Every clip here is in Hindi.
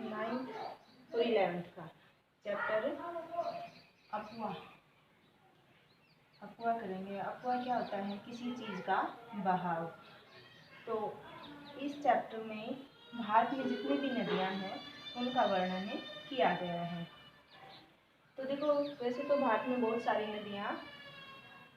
9th और 11th का चैप्टर अपवा करेंगे। अपवा क्या होता है? किसी चीज़ का बहाव। तो इस चैप्टर में भारत में जितनी भी नदियाँ हैं उनका वर्णन किया गया है। तो देखो, वैसे तो भारत में बहुत सारी नदियाँ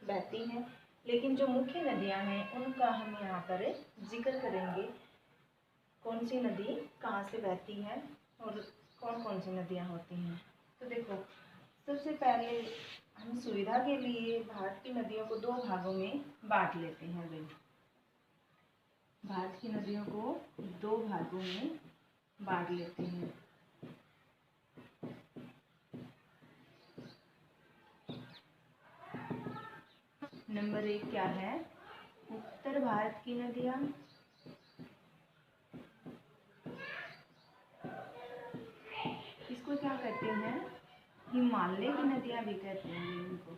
बहती हैं, लेकिन जो मुख्य नदियाँ हैं उनका हम यहाँ पर जिक्र करेंगे। कौन सी नदी कहाँ से बहती है और कौन कौन सी नदियाँ होती हैं। तो देखो, सबसे पहले हम सुविधा के लिए भारत की नदियों को 2 भागों में बांट लेते हैं। भाई, भारत की नदियों को 2 भागों में बांट लेते हैं। नंबर 1 क्या है? उत्तर भारत की नदियाँ। इसको क्या कहते हैं? हिमालय की नदियाँ भी कहते हैं इनको।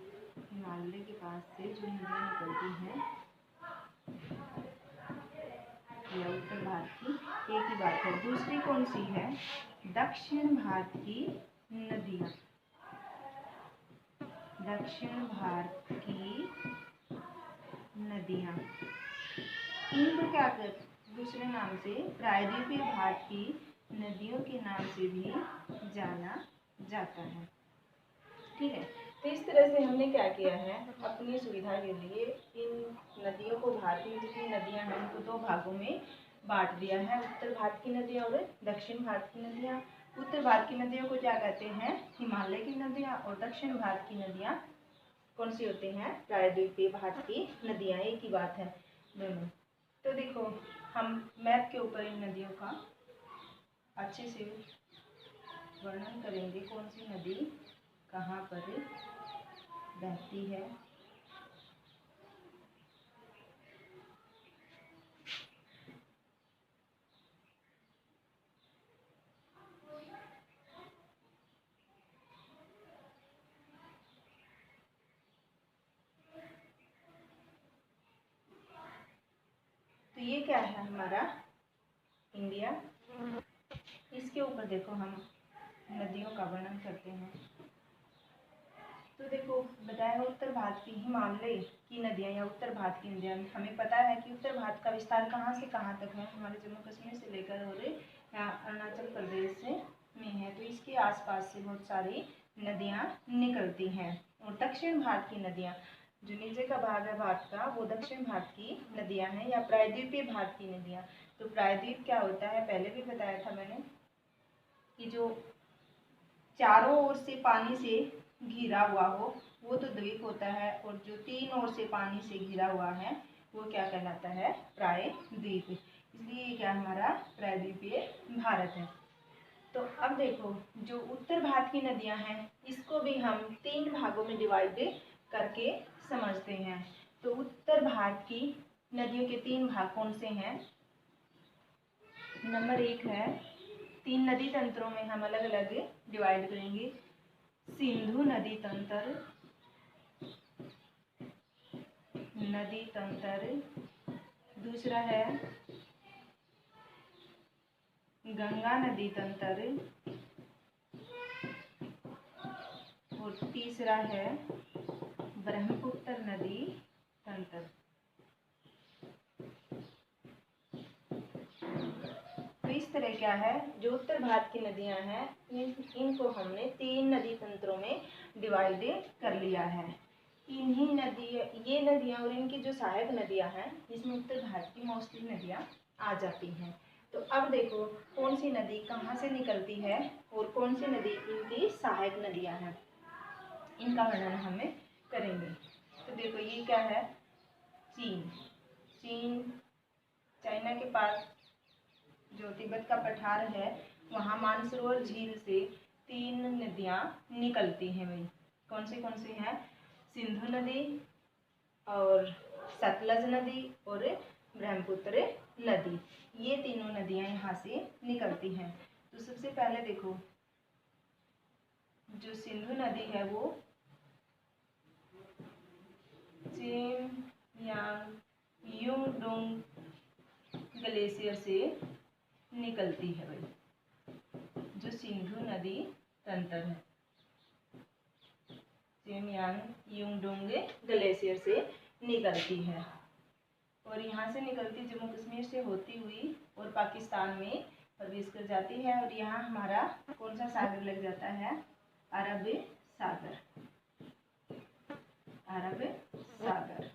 हिमालय के पास से जो नदियाँ निकलती हैं, यह उत्तर भारत की एक ही बात है। दूसरी कौन सी है? दक्षिण भारत की नदियाँ। दक्षिण भारत की नदियाँ, इनको क्या कहते? दूसरे नाम से प्रायद्वीपीय भारत की नदियों के नाम से भी जाना जाता है। ठीक है, तो इस तरह से हमने क्या किया है, अपनी सुविधा के लिए इन नदियों को, भारत में जितनी नदियाँ हैं उनको 2 भागों में बांट दिया है। उत्तर भारत की नदियाँ और दक्षिण भारत की नदियाँ। उत्तर भारत की नदियों को क्या कहते हैं? हिमालय की नदियाँ। और दक्षिण भारत की नदियाँ कौन सी होती हैं? प्रायद्वीपीय भारत की नदियाँ। एक ही बात है दोनों। तो देखो, हम मैप के ऊपर इन नदियों का अच्छे से वर्णन करेंगे। कौन सी नदी कहाँ पर बहती है। तो ये क्या है? हमारा इंडिया। इसके ऊपर देखो हम नदियों का वर्णन करते हैं। तो देखो, बताया उत्तर भारत की हिमालय की नदियाँ या उत्तर भारत की नदियाँ। हमें पता है कि उत्तर भारत का विस्तार कहाँ से कहाँ तक है? हमारे जम्मू कश्मीर से लेकर और अरुणाचल प्रदेश में है। तो इसके आसपास से बहुत सारी नदियाँ निकलती हैं। और दक्षिण भारत की नदियाँ, जो नीचे का भाग है भारत का, वो दक्षिण भारत की नदियाँ हैं या प्रायद्वीपीय भारत की नदियाँ। तो प्रायद्वीप क्या होता है? पहले भी बताया था मैंने कि जो चारों ओर से पानी से घिरा हुआ हो वो तो द्वीप होता है, और जो 3 ओर से पानी से घिरा हुआ है वो क्या कहलाता है? प्रायद्वीप। इसलिए ये क्या हमारा प्रायद्वीपीय भारत है। तो अब देखो, जो उत्तर भारत की नदियां हैं इसको भी हम 3 भागों में डिवाइड करके समझते हैं। तो उत्तर भारत की नदियों के 3 भाग कौन से हैं? नंबर 1 है, 3 नदी तंत्रों में हम अलग अलग डिवाइड करेंगे। सिंधु नदी तंत्र, दूसरा है गंगा नदी तंत्र, और तीसरा है ब्रह्मपुत्र नदी तंत्र। तो इस तरह क्या है, जो उत्तर भारत की नदियां हैं इनको हमने 3 नदी तंत्रों में डिवाइड कर लिया है। इन्हीं ये नदियां और इनकी जो सहायक नदियां हैं इसमें उत्तर भारत की मोस्टली नदियां आ जाती हैं। तो अब देखो, कौन सी नदी कहाँ से निकलती है और कौन सी नदी इनकी सहायक नदियां हैं, इनका वर्णन हमें करेंगे। तो देखो, ये क्या है? चीन, चाइना के पास जो तिब्बत का पठार है वहाँ मानसरोवर झील से 3 नदियाँ निकलती हैं। भाई, कौन सी हैं? सिंधु नदी और सतलज नदी और ब्रह्मपुत्र नदी। ये तीनों नदियाँ यहाँ से निकलती हैं। तो सबसे पहले देखो, जो सिंधु नदी है वो चेमयांगयुंगडोंग ग्लेशियर से निकलती है। भाई, सिंधु नदी तंत्र है। सेमयांग युंगडोंग ग्लेशियर से निकलती है और यहाँ से निकलती जम्मू कश्मीर से होती हुई और पाकिस्तान में प्रवेश कर जाती है। और यहाँ हमारा कौन सा सागर लग जाता है? अरब सागर। अरब सागर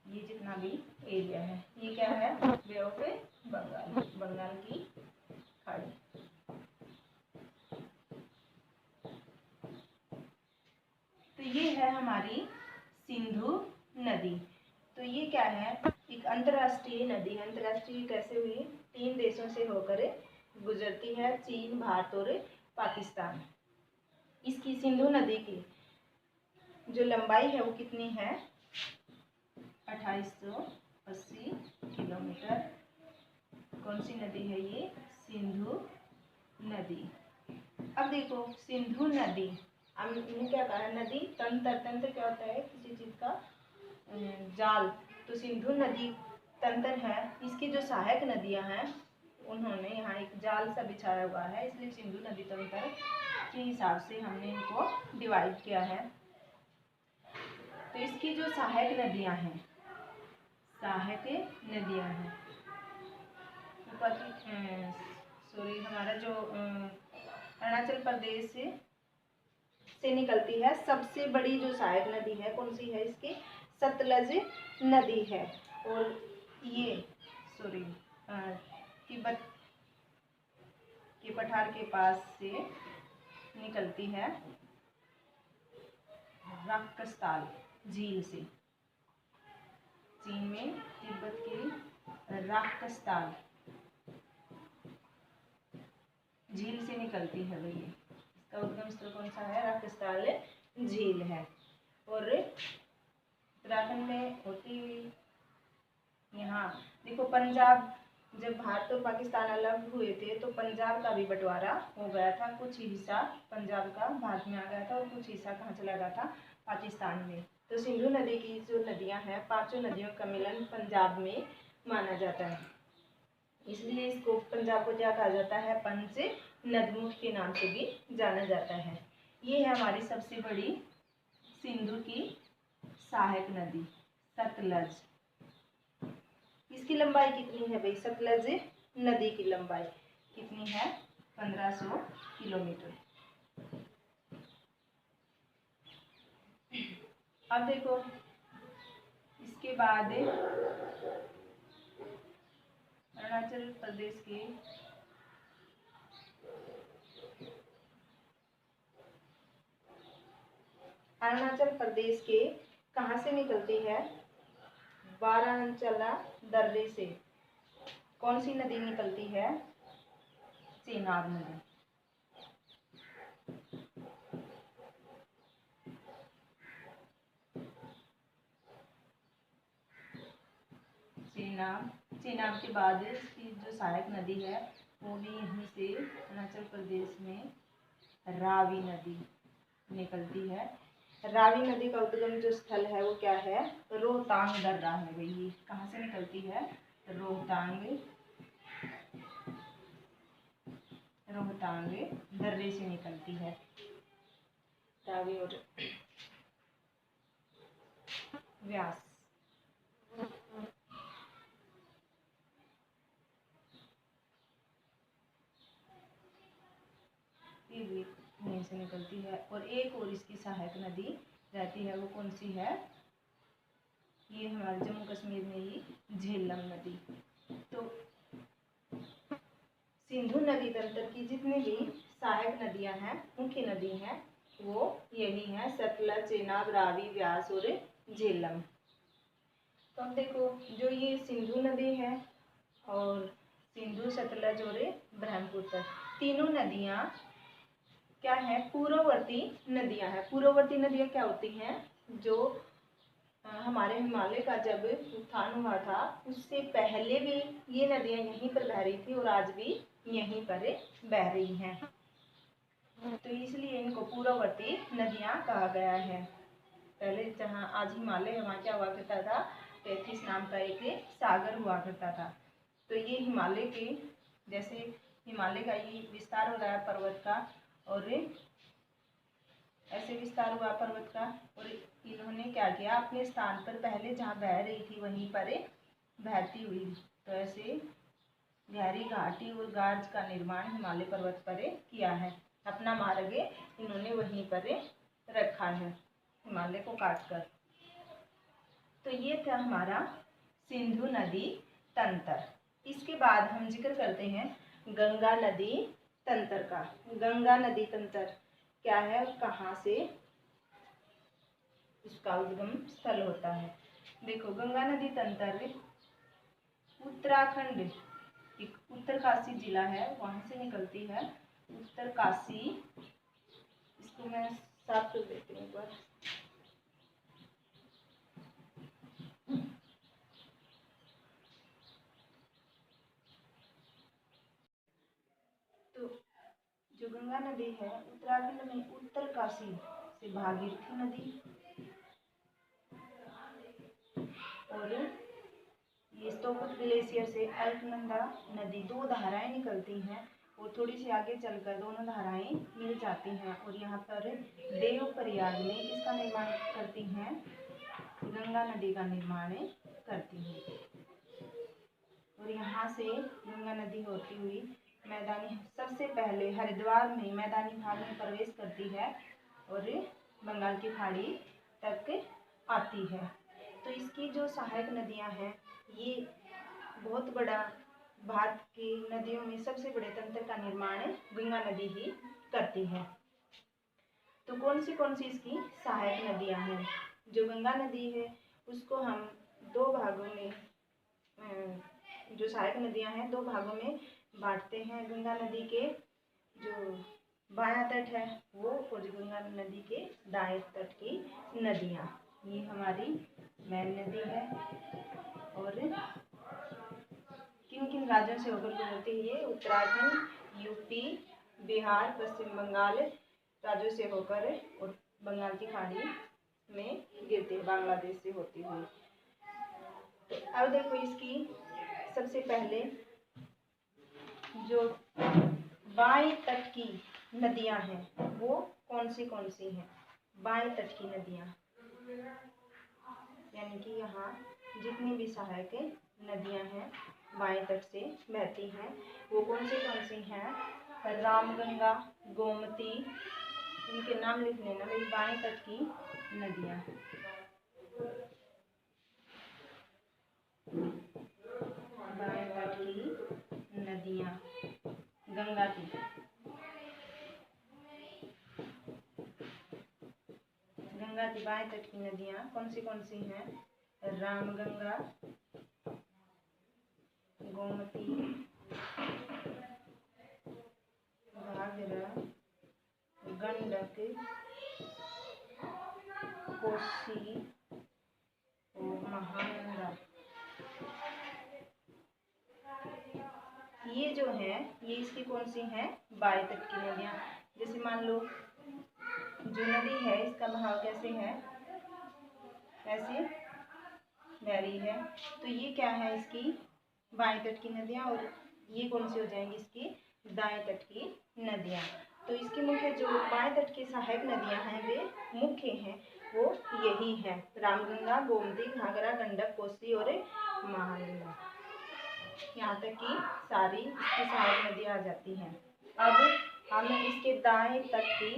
ये जितना भी एरिया है ये क्या है? बे ऑफ बंगाल, बंगाल की खाड़ी। तो ये है हमारी सिंधु नदी। तो ये क्या है? एक अंतर्राष्ट्रीय नदी है। अंतर्राष्ट्रीय कैसे हुई? 3 देशों से होकर गुजरती है, चीन, भारत और पाकिस्तान। इसकी सिंधु नदी की जो लंबाई है वो कितनी है? 2880 किलोमीटर। कौन सी नदी है ये? सिंधु नदी। अब देखो सिंधु नदी, हमने क्या कहा? नदी तंत्र। तंत्र क्या होता है? किसी चीज का जाल। तो सिंधु नदी तंत्र है। इसकी जो सहायक नदियां हैं उन्होंने यहाँ एक जाल सा बिछाया हुआ है, इसलिए सिंधु नदी तंत्र के हिसाब से हमने इनको डिवाइड किया है। तो इसकी जो सहायक नदियां हैं, हमारा जो अरुणाचल प्रदेश से निकलती है, सबसे बड़ी जो सहायक नदी है कौन सी है? इसकी सतलज नदी है। और ये तिब्बत के पठार के पास से निकलती है राकसताल झील से। चीन में तिब्बत की राकसताल झील से निकलती है भैया। इसका उद्गम स्थल कौन सा है? राकसताल झील है। और उत्तराखंड में होती हुई यहाँ देखो पंजाब, जब भारत और पाकिस्तान अलग हुए थे तो पंजाब का भी बंटवारा हो गया था। कुछ हिस्सा पंजाब का भारत में आ गया था और कुछ हिस्सा कहाँ चला गया था? पाकिस्तान में। तो सिंधु नदी की जो नदियाँ हैं, 5 नदियों का मिलन पंजाब में माना जाता है, इसलिए इसको पंजाब को क्या कहा जाता है? पंच नदमुख के नाम से भी जाना जाता है। ये है हमारी सबसे बड़ी सिंधु की सहायक नदी सतलज। इसकी लंबाई कितनी है भाई? सतलज नदी की लंबाई कितनी है? 1500 किलोमीटर। अब देखो इसके बाद अरुणाचल प्रदेश के कहाँ से निकलती है? बारांचला दर्रे से। कौन सी नदी निकलती है? चेनाब नदी। चेनाब के बाद इसकी जो सहायक नदी है वो भी यहीं से अरुणाचल प्रदेश में रावी नदी निकलती है। रावी नदी का उद्गम जो स्थल है वो क्या है? रोहतांग दर्रा है भाई। ये कहाँ से निकलती है? रोहतांग दर्रे से निकलती है रावी और व्यास। यहीं से निकलती है। और एक और इसकी सहायक नदी रहती है, वो कौन सी है? ये हमारे जम्मू कश्मीर में ही झेलम नदी। तो सिंधु नदी तंत्र की जितनी भी सहायक नदियां हैं, मुख्य नदी हैं, वो यही हैं सतलज, चेनाब, रावी, व्यास और झेलम। तो अब देखो जो ये सिंधु नदी है और सिंधु, सतलज और ब्रह्मपुत्र, तीनों नदियां क्या है? पूर्ववर्ती नदियां हैं। पूर्ववर्ती नदियां क्या होती हैं? जो हमारे हिमालय का जब उत्थान हुआ था उससे पहले भी ये नदियां यहीं पर बह रही थी और आज भी यहीं पर बह रही हैं। तो इसलिए इनको पूर्ववर्ती नदियां कहा गया है। पहले जहाँ आज हिमालय, वहाँ क्या हुआ करता था? टेथिस नाम का एक सागर हुआ करता था। तो ये हिमालय के, जैसे हिमालय का ये विस्तार हो रहा है पर्वत का, और ऐसे विस्तार हुआ पर्वत का। और इन्होंने क्या किया, अपने स्थान पर पहले जहाँ बह रही थी वहीं पर बहती हुई, तो ऐसे गहरी घाटी और गार्ज का निर्माण हिमालय पर्वत पर किया है। अपना मार्ग इन्होंने वहीं पर रखा है, हिमालय को काटकर। तो ये था हमारा सिंधु नदी तंत्र। इसके बाद हम जिक्र करते हैं गंगा नदी तंत्र का। गंगा नदी तंत्र क्या है और कहाँ से इसका उद्गम स्थल होता है। देखो, गंगा नदी तंत्र उत्तराखंड, एक उत्तरकाशी जिला है, वहां से निकलती है। उत्तरकाशी, इसको मैं साफ कर देती हूँ एक बार। तो जो गंगा नदी है उत्तराखंड में उत्तरकाशी से भागीरथी नदी, और ये स्तोपत ग्लेशियर से अलकनंदा नदी, दो धाराएं निकलती हैं और थोड़ी सी आगे चलकर दोनों धाराएं मिल जाती हैं, और यहाँ पर देवप्रयाग में इसका निर्माण करती हैं, गंगा नदी का निर्माण करती हैं। और यहाँ से गंगा नदी होती हुई मैदानी, सबसे पहले हरिद्वार में मैदानी भाग में प्रवेश करती है और बंगाल की खाड़ी तक आती है। तो इसकी जो सहायक नदियाँ हैं, ये बहुत बड़ा, भारत की नदियों में सबसे बड़े तंत्र का निर्माण गंगा नदी ही करती है। तो कौन सी इसकी सहायक नदियाँ हैं। जो गंगा नदी है उसको हम दो भागों में, जो सहायक नदियाँ हैं दो भागों में बांटते हैं। गंगा नदी के जो बायां तट है वो, और गंगा नदी के दाएं तट की नदियाँ, ये हमारी मेन नदी है। और किन किन राज्यों से होकर गुजरती है ये, उत्तराखंड, यूपी, बिहार, पश्चिम बंगाल राज्यों से होकर और बंगाल की खाड़ी में गिरती है, बांग्लादेश से होती हुई। तो अब देखो, इसकी सबसे पहले जो बाएं तट की नदियां हैं वो कौन सी हैं। बाएं तट की नदियां, यानी कि यहाँ जितनी भी सहायक नदियां हैं बाएं तट से बहती हैं, वो कौन सी हैं। रामगंगा, गोमती, इनके नाम लिख लेना भाई, बाएं तट की नदियां। बाएं तट की नदियां गंगा की, गंगा की बाएं तट की नदियां कौन सी हैं। रामगंगा, गोमती, घाघरा, गंडक, कोसी और महानंदा। ये जो है ये इसकी कौन सी हैं, बाएं तट की नदियां। जैसे मान लो जो नदी है इसका बहाव कैसे है, ऐसे बह रही है, तो ये क्या है, इसकी बाएं तट की नदियां, और ये कौन सी हो जाएंगी, इसकी दाएं तट की नदियां। तो इसकी मुख्य जो बाएं तट की सहायक नदियां हैं वे मुख्य हैं, वो यही है, रामगंगा, गोमती, घाघरा, गंडक, कोसी और महानंदा। यहाँ तक कि सारी इसकी सहायक नदियां आ जाती हैं। अब हम इसके दाएं तट की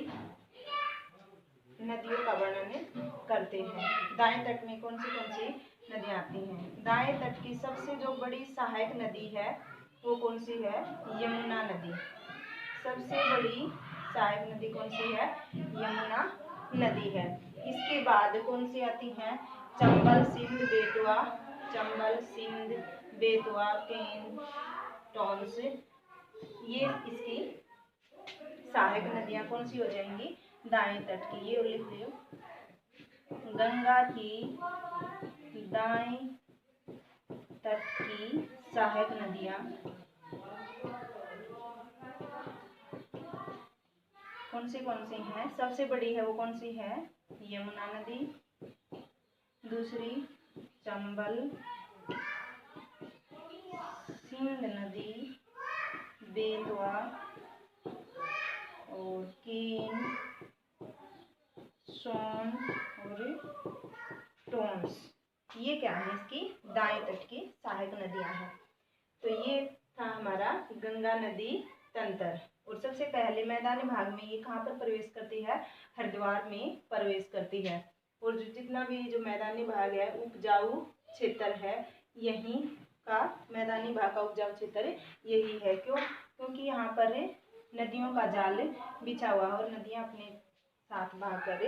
नदियों का वर्णन करते हैं। दाएं तट में कौन सी नदियां आती हैं। दाएं तट की सबसे जो बड़ी सहायक नदी है वो कौन सी है, यमुना नदी। सबसे बड़ी सहायक नदी कौन सी है, यमुना नदी है। इसके बाद कौन सी आती हैं, चंबल, सिंध, बेतवा, चंबल, सिंध, बेतवा, केन, टॉन्स, ये इसकी सहायक नदियां कौन सी हो जाएंगी, दाएं तट की। ये लिख लो, गंगा की दाएं तट की सहायक नदियां कौन सी हैं। सबसे बड़ी है वो कौन सी है, यमुना नदी। दूसरी चंबल, सिंध नदी, बेतवा और केन, सोन और टोन्स, ये क्या है, इसकी दाएं तट की सहायक नदियां हैं। तो ये था हमारा गंगा नदी तंत्र। और सबसे पहले मैदानी भाग में ये कहाँ पर प्रवेश करती है, हरिद्वार में प्रवेश करती है। और जो जितना भी जो मैदानी भाग है उपजाऊ क्षेत्र है, यहीं का मैदानी भाग का उपजाऊ क्षेत्र यही है। क्यों? क्योंकि यहाँ पर नदियों का जाल बिछा हुआ और नदियाँ अपने साथ बहा कर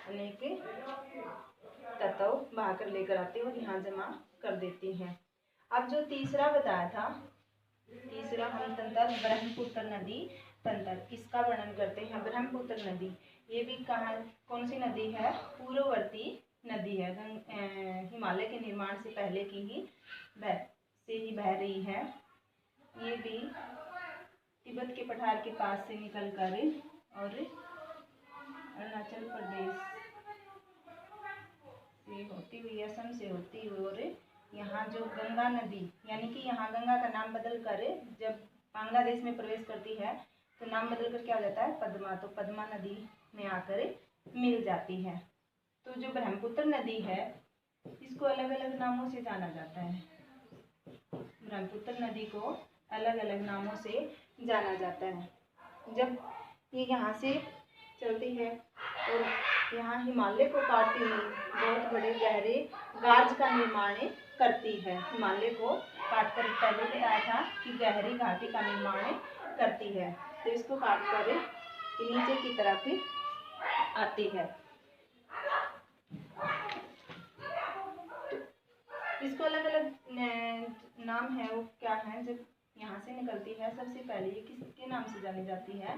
अनेक तत्व बहा कर लेकर आती है और यहाँ जमा कर देती हैं। अब जो तीसरा बताया था, तीसरा हम तंत्र ब्रह्मपुत्र नदी तंत्र, इसका वर्णन करते हैं। ब्रह्मपुत्र नदी ये भी कहाँ, कौन सी नदी है, पूर्ववर्ती नदी है, हिमालय के निर्माण से पहले की ही बह रही है। ये भी तिब्बत के पठार के पास से निकल कर और अरुणाचल प्रदेश से होती हुई, असम से होती हुई, और यहाँ जो गंगा नदी, यानी कि यहाँ गंगा का नाम बदल कर जब बांग्लादेश में प्रवेश करती है तो नाम बदल कर क्या हो जाता है, पद्मा। तो पद्मा नदी में आकर मिल जाती है। तो जो ब्रह्मपुत्र नदी है इसको अलग अलग नामों से जाना जाता है। ब्रह्मपुत्र नदी को अलग अलग नामों से जाना जाता है। जब ये यहाँ से चलती है और यहाँ हिमालय को काटती हुई बहुत बड़े गहरे गाज का निर्माण करती है। हिमालय को काटकर, पहले बताया था कि गहरी घाटी का निर्माण करती है, तो इसको काटकर नीचे की तरफ आती है। इसको अलग अलग नाम है, वो क्या है, जब यहाँ से निकलती है सबसे पहले ये किसके नाम से जानी जाती है,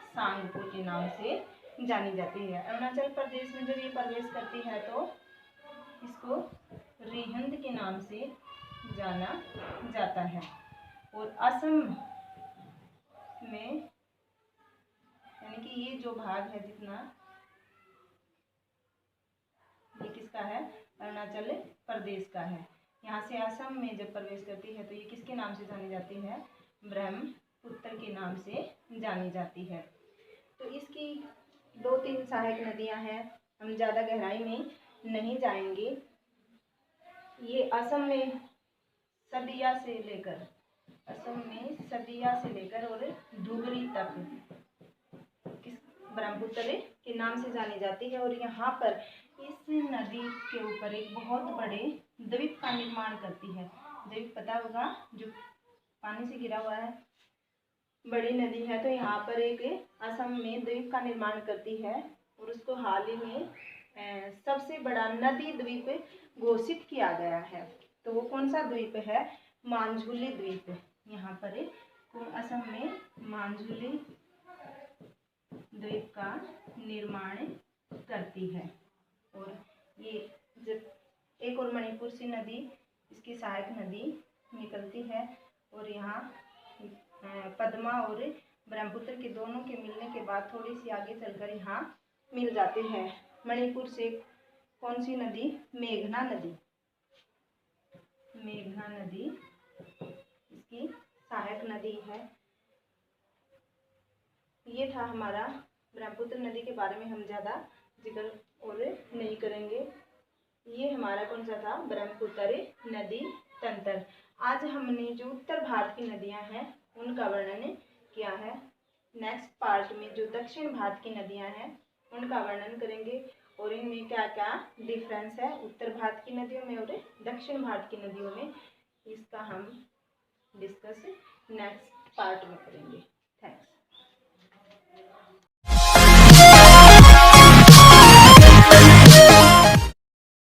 सांगपो के नाम से जानी जाती है। अरुणाचल प्रदेश में जब ये प्रवेश करती है तो इसको रिहंद के नाम से जाना जाता है। और असम में, यानी कि ये जो भाग है जितना, ये किसका है, अरुणाचल प्रदेश का है। यहाँ से असम में जब प्रवेश करती है तो ये किसके नाम से जानी जाती है, ब्रह्मपुत्र के नाम से जानी जाती है। तो इसकी 2-3 सहायक नदियां हैं, हम ज़्यादा गहराई में नहीं जाएंगे। ये असम में सदिया से लेकर, और धुबरी तक किस ब्रह्मपुत्र के नाम से जानी जाती है। और यहाँ पर इस नदी के ऊपर एक बहुत बड़े द्वीप का निर्माण करती है। द्वीप पता होगा, जो पानी से घिरा हुआ है, बड़ी नदी है। तो यहाँ पर एक असम में द्वीप का निर्माण करती है और उसको हाल ही में सबसे बड़ा नदी द्वीप घोषित किया गया है। तो वो कौन सा द्वीप है, मांझुली द्वीप। यहाँ पर असम में मांझुली द्वीप का निर्माण करती है। और ये जब एक और मणिपुर से नदी, इसकी सहायक नदी निकलती है और यहाँ पद्मा और ब्रह्मपुत्र के दोनों के मिलने के बाद थोड़ी सी आगे चलकर यहाँ मिल जाती है। मणिपुर से कौन सी नदी, मेघना नदी। मेघना नदी इसकी सहायक नदी है। ये था हमारा ब्रह्मपुत्र नदी के बारे में, हम ज़्यादा जिक्र और नहीं करेंगे। ये हमारा कौन सा था, ब्रह्मपुत्र नदी तंत्र। आज हमने जो उत्तर भारत की नदियां हैं उनका वर्णन किया है। नेक्स्ट पार्ट में जो दक्षिण भारत की नदियां हैं उनका वर्णन करेंगे और इनमें क्या क्या डिफरेंस है उत्तर भारत की नदियों में और दक्षिण भारत की नदियों में, इसका हम डिस्कस नेक्स्ट पार्ट में करेंगे।